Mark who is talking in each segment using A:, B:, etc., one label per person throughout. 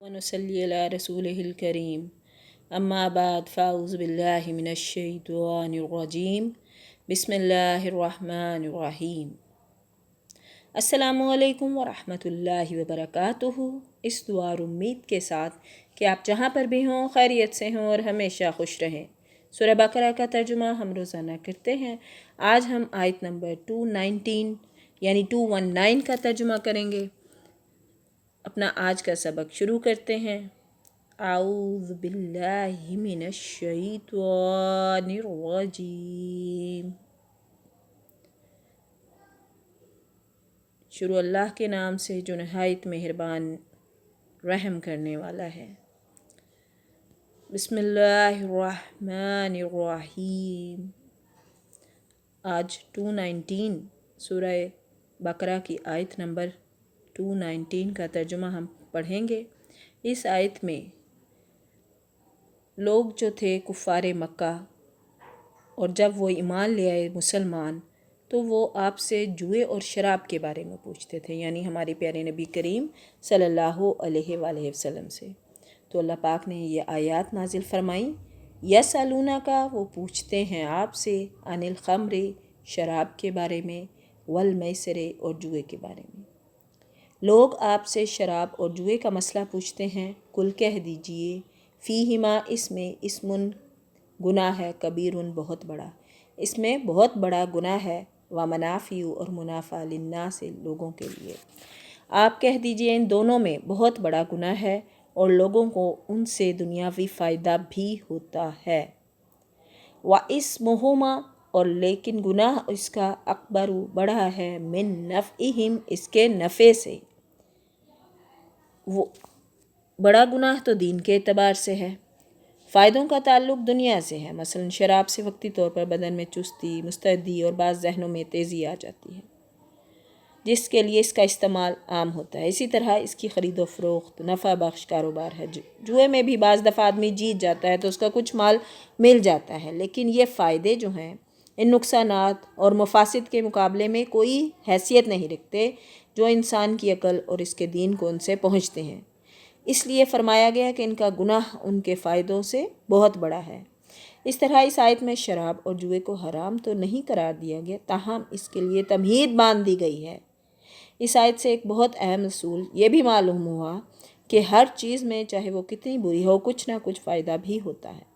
A: वनुसल्ली अला रसूलिहिल करीम अम्मा बाद फ़ाऊज़ु बिल्लाहि मिनश्शैतानिर्रजीम बिस्मिल्लाहिर्रहमानिर्रहीम। अस्सलामुअलैकुम वरहमतुल्लाहि वबरकातुहू। इस दुआ और उम्मीद के साथ कि आप जहाँ पर भी हों खैरियत से हों और हमेशा खुश रहें। सूरह बकरा का तर्जुमा हम रोज़ाना करते हैं। आज हम आयत नंबर 219 यानी 219 का तर्जुमा करेंगे। अपना आज का सबक शुरू करते हैं। आऊज़ु बिल्लाहि मिनश्शैतानिर्रजीम। शुरू अल्लाह के नाम से जो नहायत मेहरबान रहम करने वाला है। बिस्मिल्लाहिर्रहमानिर्रहीम। आज 219 सूरह बकरा की आयत नंबर 219 का तर्जुमा हम पढ़ेंगे। इस आयत में लोग जो थे कुफ़ारे मक्का, और जब वो ईमान ले आए मुसलमान, तो वो आपसे जुए और शराब के बारे में पूछते थे, यानी हमारे प्यारे नबी करीम सल्लल्लाहु अलैहि वसल्लम से। तो अल्लाह पाक ने ये आयत नाजिल फरमाई। यसअलूना का, वो पूछते हैं आपसे, अनिल खम्रे, शराब के बारे में, वल मैसरे, और जुए के बारे में। लोग आपसे शराब और जुए का मसला पूछते हैं। कुल कह दीजिए, फ़ीहिमा, इसमें इस्मुन गुनाह है, कबीरुन बहुत बड़ा, इसमें बहुत बड़ा गुनाह है, व मनाफ़िउ, और मुनाफ़ा लिन्नास से लोगों के लिए। आप कह दीजिए इन दोनों में बहुत बड़ा गुनाह है और लोगों को उनसे दुनियावी फ़ायदा भी होता है। व इस्मुहुमा, और लेकिन गुनाह इसका अकबरू बड़ा है, मिन नफ़इहिम, इसके नफ़े से। वो बड़ा गुनाह तो दीन के एतबार से है, फ़ायदों का ताल्लुक़ दुनिया से है। मसलन शराब से वक्ती तौर पर बदन में चुस्ती, मुस्तैदी और बाज़ ज़हनों में तेज़ी आ जाती है, जिसके लिए इसका इस्तेमाल आम होता है। इसी तरह इसकी ख़रीद व फ़रोख्त नफ़ा बख्श कारोबार है। जुए में भी बाज़ दफ़ा आदमी जीत जाता है तो उसका कुछ माल मिल जाता है, लेकिन ये फ़ायदे जो हैं इन नुकसानात और मफासिद के मुकाबले में कोई हैसियत नहीं रखते जो इंसान की अकल और इसके दीन को उनसे पहुँचते हैं। इसलिए फ़रमाया गया कि इनका गुनाह उनके फ़ायदों से बहुत बड़ा है। इस तरह इस आयत में शराब और जुए को हराम तो नहीं करार दिया गया, ताहम इसके लिए तमहीद बांध दी गई है। इस आयत से एक बहुत अहम असूल ये भी मालूम हुआ कि हर चीज़ में, चाहे वो कितनी बुरी हो, कुछ ना कुछ फ़ायदा भी होता है।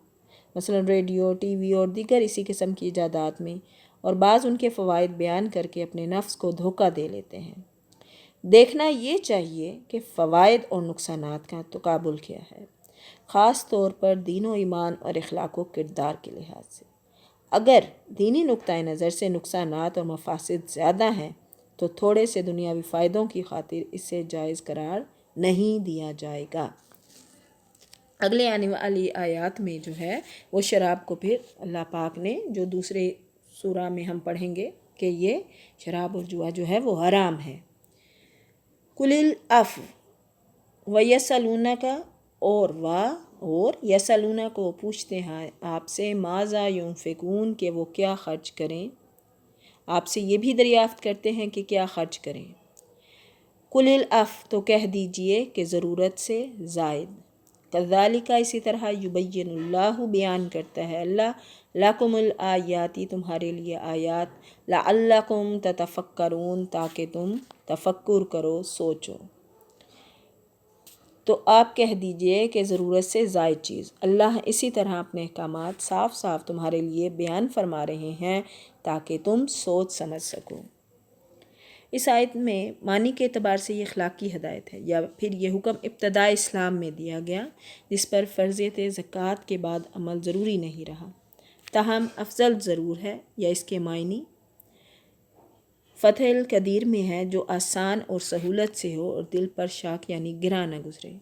A: मसलन रेडियो, टीवी और दीगर इसी किस्म की इजादात में, और बाज़ उनके फ़वाइद बयान करके अपने नफ्स को धोखा दे लेते हैं। देखना ये चाहिए कि फ़वाइद और नुकसानात का तकाबुल क्या है, ख़ास तौर पर दीन व ईमान और अखलाक व किरदार के लिहाज से। अगर दीनी नुक्ता नज़र से नुकसानात और मफासिद ज़्यादा हैं तो थोड़े से दुनियावी फ़ायदों की खातिर इसे जायज़ करार नहीं दिया जाएगा। अगले आने वाली आयत में जो है वो शराब को फिर अल्लाह पाक ने, जो दूसरे सूरा में हम पढ़ेंगे कि ये शराब और जुआ जो है वो हराम है। कुलिल अफ़ व यसलूना का, और यसलूना को पूछते हैं आपसे, माज़ा युनफ़िकून, के वो क्या ख़र्च करें। आपसे ये भी दरियाफ़्त करते हैं कि क्या ख़र्च करें। कुलिल अफ़, तो कह दीजिए कि ज़रूरत से ज़ायद। कज़ालिका, इसी तरह, युबय्यिनुल्लाहु, बयान करता है अल्लाह, लकुमुल आयाती, तुम्हारे लिए आयात, लअल्लकुम ततफ़क्करून, ताकि तुम तफ़क्कुर करो, सोचो। तो आप कह दीजिए कि ज़रूरत से ज़ायद चीज़। अल्लाह इसी तरह अपने अहकामात साफ साफ तुम्हारे लिए बयान फरमा रहे हैं ताकि तुम सोच समझ सको। इस आयत में मानी के एतबार से ये अखलाकी हदायत है, या फिर ये हुक्म इब्तदा इस्लाम में दिया गया, जिस पर फ़र्ज़ियत ज़कात के बाद अमल ज़रूरी नहीं रहा, ताहम अफजल ज़रूर है, या इसके मायनी फ़तहुल क़दीर में है, जो आसान और सहूलत से हो और दिल पर शाक यानी गिरा न गुज़रे।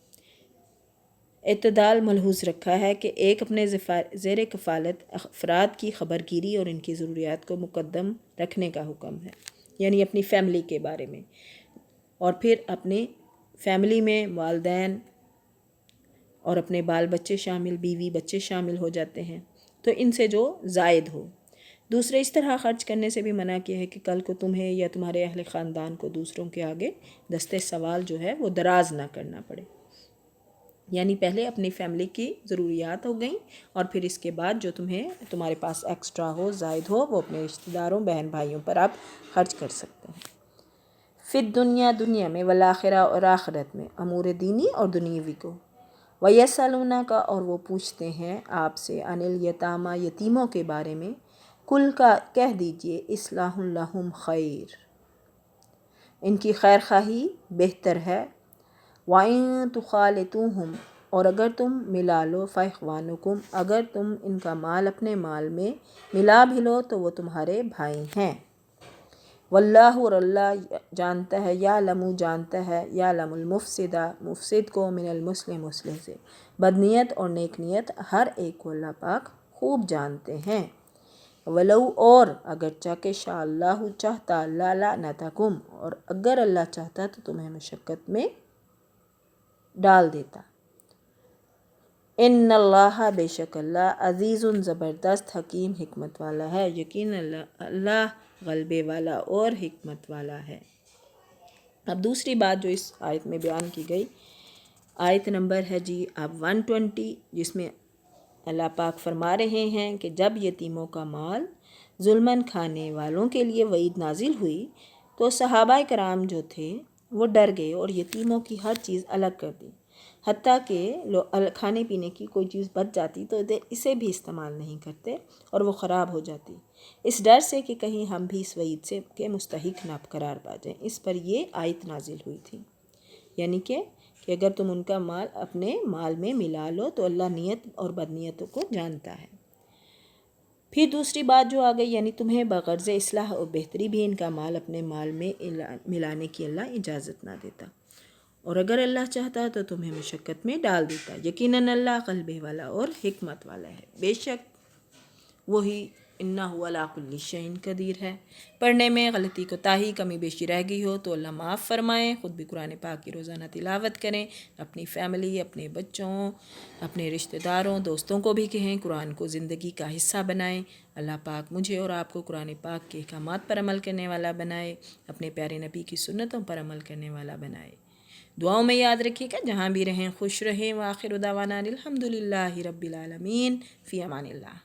A: इत्तदाल मलहूज़ रखा है कि एक अपने ज़ेर कफ़ालत अफराद की ख़बरगिरी और इनकी ज़रूरियात को मुक़द्दम रखने का हुक्म है, यानी अपनी फ़ैमिली के बारे में, और फिर अपनी फ़ैमिली में वालिदैन और अपने बाल बच्चे शामिल, बीवी बच्चे शामिल हो जाते हैं, तो इनसे जो ज़ायद हो। दूसरे इस तरह ख़र्च करने से भी मना किया है कि कल को तुम्हें या तुम्हारे अहले ख़ानदान को दूसरों के आगे दस्ते सवाल जो है वो दराज ना करना पड़े। یعنی پہلے اپنی فیملی کی ضروریات ہو گئیں اور پھر اس کے بعد جو تمہارے پاس ایکسٹرا ہو، زائد ہو، وہ اپنے رشتہ داروں، بہن بھائیوں پر آپ خرچ کر سکتے ہیں۔ پھر دنیا میں، والآخرہ اور آخرت میں، امور دینی اور دنیاوی کو، وَيَسْأَلُونَكَ اور وہ پوچھتے ہیں آپ سے، عن الیتامیٰ یتیموں کے بارے میں، کل کا کہہ دیجئے، اصلاح لہم خیر، ان کی خیر خواہی بہتر ہے، وَإِن تُخَالِطُوهُمْ اور اگر تم ملا لو، فَإِخْوَانُكُمْ اگر تم ان کا مال اپنے مال میں ملا بھی لو تو وہ تمہارے بھائی ہیں، واللہ اور اللہ جانتا ہے، یعلم جانتا ہے، یعلم المفسد مفسد کو، من المصلح مصلح سے، بدنیت اور نیک نیت ہر ایک کو اللہ پاک خوب جانتے ہیں۔ ولو اور اگرچہ کہ شاء اللہ چاہتا، لا لعنتکم اور اگر اللہ چاہتا تو تمہیں مشقت میں ڈال دیتا۔ ان اللہ بے شک اللہ عزیز زبردست، حکیم حکمت والا ہے، یقین اللہ غلبے والا اور حکمت والا ہے۔ اب دوسری بات جو اس آیت میں بیان کی گئی، آیت نمبر ہے جی اب 120، جس میں اللہ پاک فرما رہے ہیں کہ جب یتیموں کا مال ظلماً کھانے والوں کے لیے وعید نازل ہوئی تو صحابہ کرام جو تھے وہ ڈر گئے اور یتیموں کی ہر چیز الگ کر دی، حتیٰ کہ کھانے پینے کی کوئی چیز بچ جاتی تو اسے بھی استعمال نہیں کرتے اور وہ خراب ہو جاتی، اس ڈر سے کہ کہیں ہم بھی اس وعید سے کے مستحق نہ قرار پا جائیں۔ اس پر یہ آیت نازل ہوئی تھی، یعنی کہ اگر تم ان کا مال اپنے مال میں ملا لو تو اللہ نیت اور بدنیتوں کو جانتا ہے۔ پھر دوسری بات جو آ گئی، یعنی تمہیں بغرض اصلاح اور بہتری بھی ان کا مال اپنے مال میں ملانے کی اللہ اجازت نہ دیتا، اور اگر اللہ چاہتا تو تمہیں مشقت میں ڈال دیتا، یقیناً اللہ غلبے والا اور حکمت والا ہے، بے شک وہی انہ علی کل شیء قدیر ہے۔ پڑھنے میں غلطی کوتاہی کمی بیشی رہ گئی ہو تو اللہ معاف فرمائیں، خود بھی قرآن پاک کی روزانہ تلاوت کریں، اپنی فیملی، اپنے بچوں، اپنے رشتہ داروں، دوستوں کو بھی کہیں قرآن کو زندگی کا حصہ بنائیں۔ اللہ پاک مجھے اور آپ کو قرآن پاک کے احکامات پر عمل کرنے والا بنائے، اپنے پیارے نبی کی سنتوں پر عمل کرنے والا بنائے۔ دعاؤں میں یاد رکھیے گا، جہاں بھی رہیں خوش رہیں، وآخر دعوانا الحمدللہ رب العالمین، فی امان اللہ۔